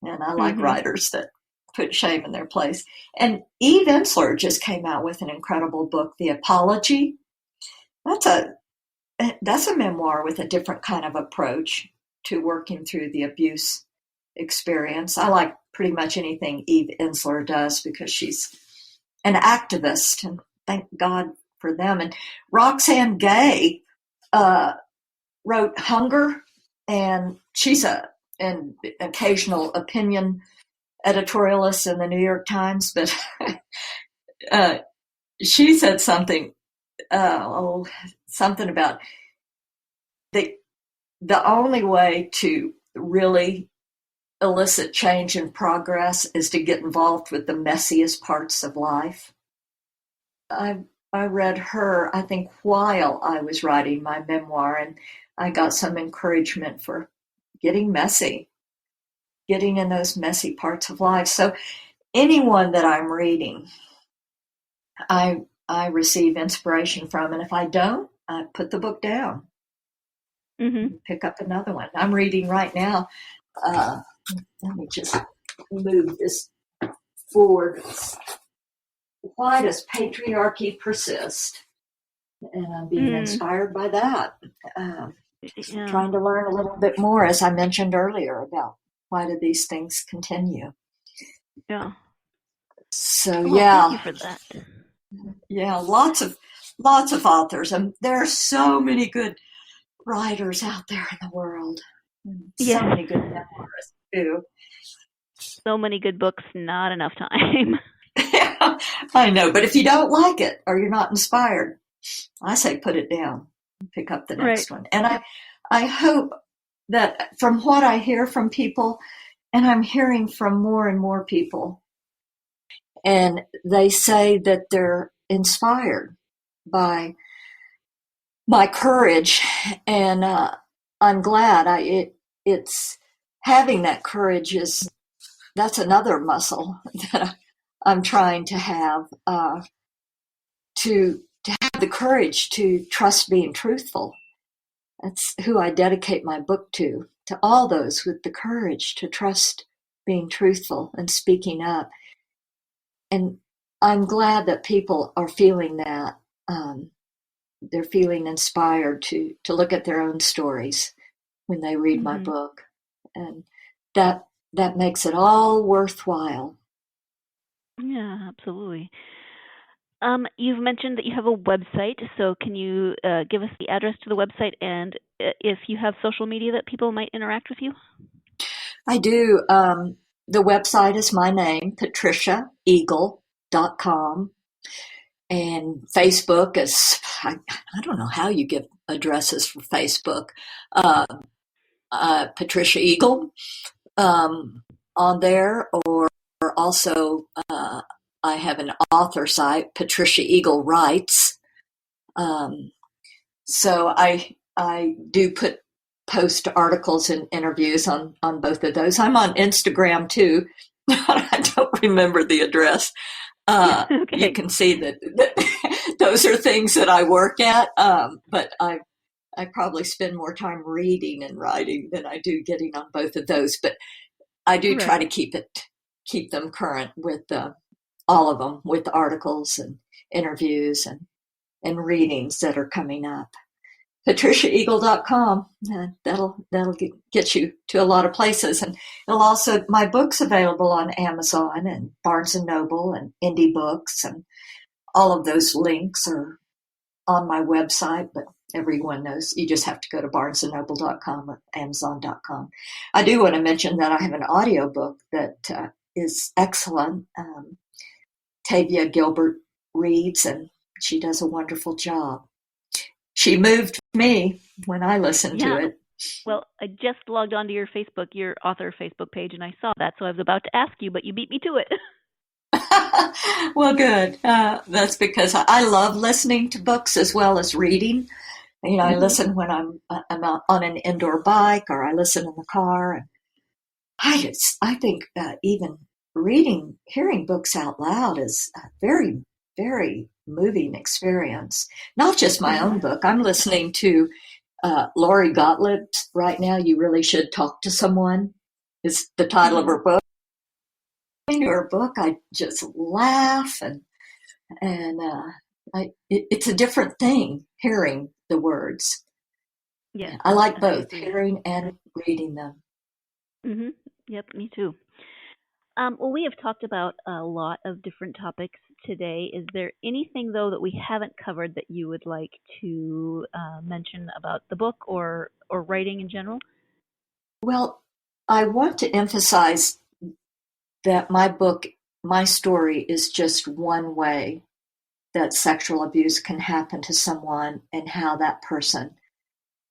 And I like writers that put shame in their place. And Eve Ensler just came out with an incredible book, The Apology. That's a memoir with a different kind of approach to working through the abuse experience. I like pretty much anything Eve Ensler does because she's an activist, and thank God for them. And Roxane Gay wrote Hunger, and she's an occasional opinion editorialist in the New York Times, but she said something about the only way to really elicit change and progress is to get involved with the messiest parts of life. I read her, I think, while I was writing my memoir, and I got some encouragement for getting messy, getting in those messy parts of life. So anyone that I'm reading, I receive inspiration from, and if I don't, I put the book down. Pick up another one. I'm reading right now. Let me just move this forward. Why Does Patriarchy Persist? And I'm being inspired by that. Trying to learn a little bit more, as I mentioned earlier, about why do these things continue. Yeah. So thank you for that. Yeah, lots of authors, and there are so many good writers out there in the world. So many good memoirs too. So many good books, not enough time. Yeah, I know, but if you don't like it or you're not inspired, I say put it down and pick up the next one. And I hope that from what I hear from people, and I'm hearing from more and more people, and they say that they're inspired by my courage, and I'm glad. It's having that courage that's another muscle that I'm trying to have, to have the courage to trust being truthful. That's who I dedicate my book to all those with the courage to trust being truthful and speaking up. And I'm glad that people are feeling that. They're feeling inspired to look at their own stories when they read my book. And that makes it all worthwhile. Yeah, absolutely. You've mentioned that you have a website, so can you give us the address to the website and if you have social media that people might interact with you? I do. The website is my name, patriciaeagle.com. And Facebook is, I don't know how you give addresses for Facebook. Patricia Eagle on there, or also I have an author site, Patricia Eagle Writes. So I do post articles and interviews on both of those. I'm on Instagram too. I don't remember the address. Okay. You can see that those are things that I work at, but I probably spend more time reading and writing than I do getting on both of those. But I do try to keep them current with all of them, with articles and interviews and readings that are coming up. PatriciaEagle.com. That'll get you to a lot of places, and it'll also, my book's available on Amazon and Barnes and Noble and Indie Books, and all of those links are on my website. But everyone knows you just have to go to BarnesandNoble.com or Amazon.com. I do want to mention that I have an audiobook that is excellent. Tavia Gilbert reads, and she does a wonderful job. She moved me when I listened to it. Well, I just logged onto your author Facebook page, and I saw that, so I was about to ask you, but you beat me to it. Well, good. That's because I love listening to books as well as reading. You know, I listen when I'm out on an indoor bike, or I listen in the car. And I think even hearing books out loud is a very, very moving experience. Not just my own book. I'm listening to Lori Gottlieb's right now. You Really Should Talk to Someone is the title of her book. In her book, I just laugh, and it's a different thing hearing the words. Yeah, I like both, hearing and reading them. Mm-hmm. Yep, me too. Well, we have talked about a lot of different topics today. Is there anything, though, that we haven't covered that you would like to mention about the book or writing in general? Well, I want to emphasize that my book, my story, is just one way that sexual abuse can happen to someone, and how that person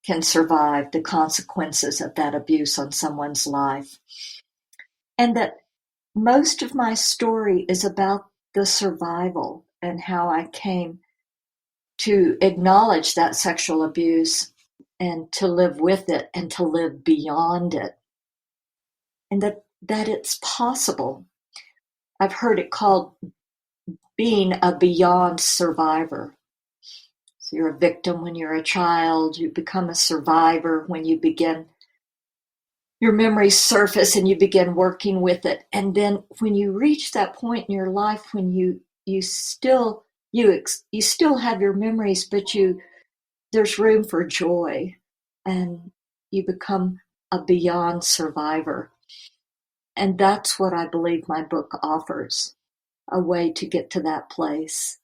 can survive the consequences of that abuse on someone's life. And that most of my story is about the survival and how I came to acknowledge that sexual abuse and to live with it and to live beyond it. And that it's possible. I've heard it called being a beyond survivor. So you're a victim when you're a child, you become a survivor when you begin, your memories surface and you begin working with it. And then when you reach that point in your life when you still have your memories, but there's room for joy, and you become a beyond survivor. And that's what I believe my book offers, a way to get to that place.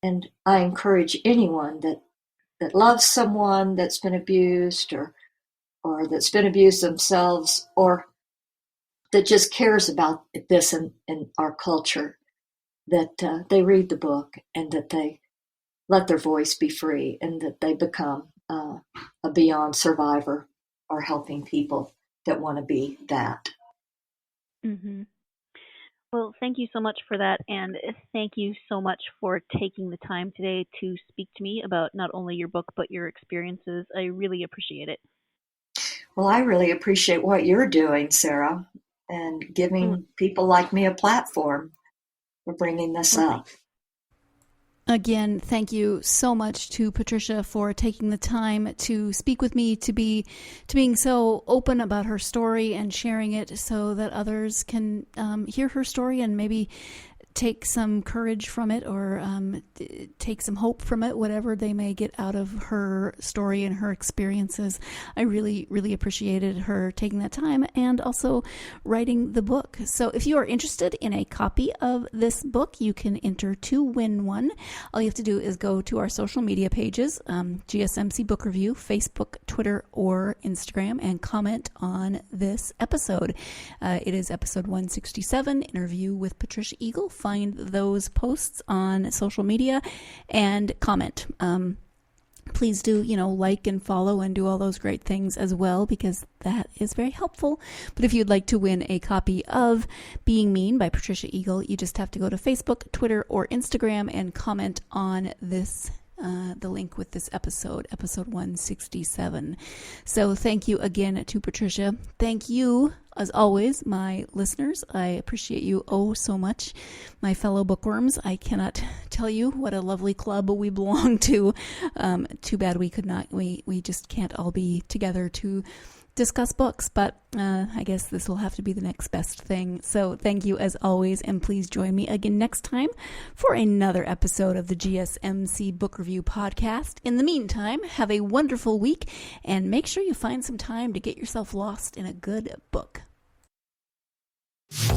And I encourage anyone that loves someone that's been abused, or that's been abused themselves, or that just cares about this in our culture, that they read the book and that they let their voice be free, and that they become a beyond survivor, or helping people that want to be that. Mm-hmm. Well, thank you so much for that, and thank you so much for taking the time today to speak to me about not only your book but your experiences. I really appreciate it. Well, I really appreciate what you're doing, Sarah, and giving people like me a platform for bringing this up. Again, thank you so much to Patricia for taking the time to speak with me, to being so open about her story and sharing it so that others can hear her story and maybe take some courage from it, or take some hope from it, whatever they may get out of her story and her experiences. I really, really appreciated her taking that time and also writing the book. So if you are interested in a copy of this book, you can enter to win one. All you have to do is go to our social media pages, GSMC Book Review, Facebook, Twitter, or Instagram, and comment on this episode. It is episode 167, Interview with Patricia Eagle. Find those posts on social media and comment. Please do, like and follow and do all those great things as well, because that is very helpful. But if you'd like to win a copy of Being Mean by Patricia Eagle, you just have to go to Facebook, Twitter, or Instagram and comment on this the link with this episode 167. So thank you again to Patricia. Thank you, as always, my listeners. I appreciate you oh so much. My fellow bookworms, I cannot tell you what a lovely club we belong to. Too bad we could not, we just can't all be together to discuss books, but I guess this will have to be the next best thing. So thank you as always, and please join me again next time for another episode of the GSMC Book Review Podcast. In the meantime, have a wonderful week, and make sure you find some time to get yourself lost in a good book.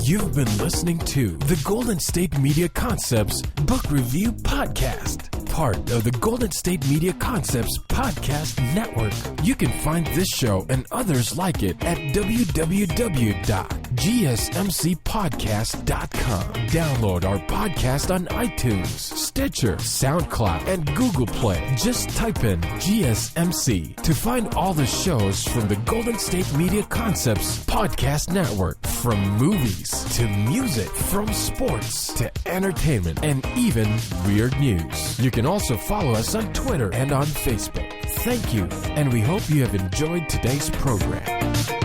You've been listening to the Golden State Media Concepts Book Review Podcast, part of the Golden State Media Concepts Podcast Network. You can find this show and others like it at www.gsmcpodcast.com. Download our podcast on iTunes, Stitcher, SoundCloud, and Google Play. Just type in GSMC to find all the shows from the Golden State Media Concepts Podcast Network, from movies to music, from sports to entertainment, and even weird news. You can also follow us on Twitter and on Facebook. Thank you, and we hope you have enjoyed today's program.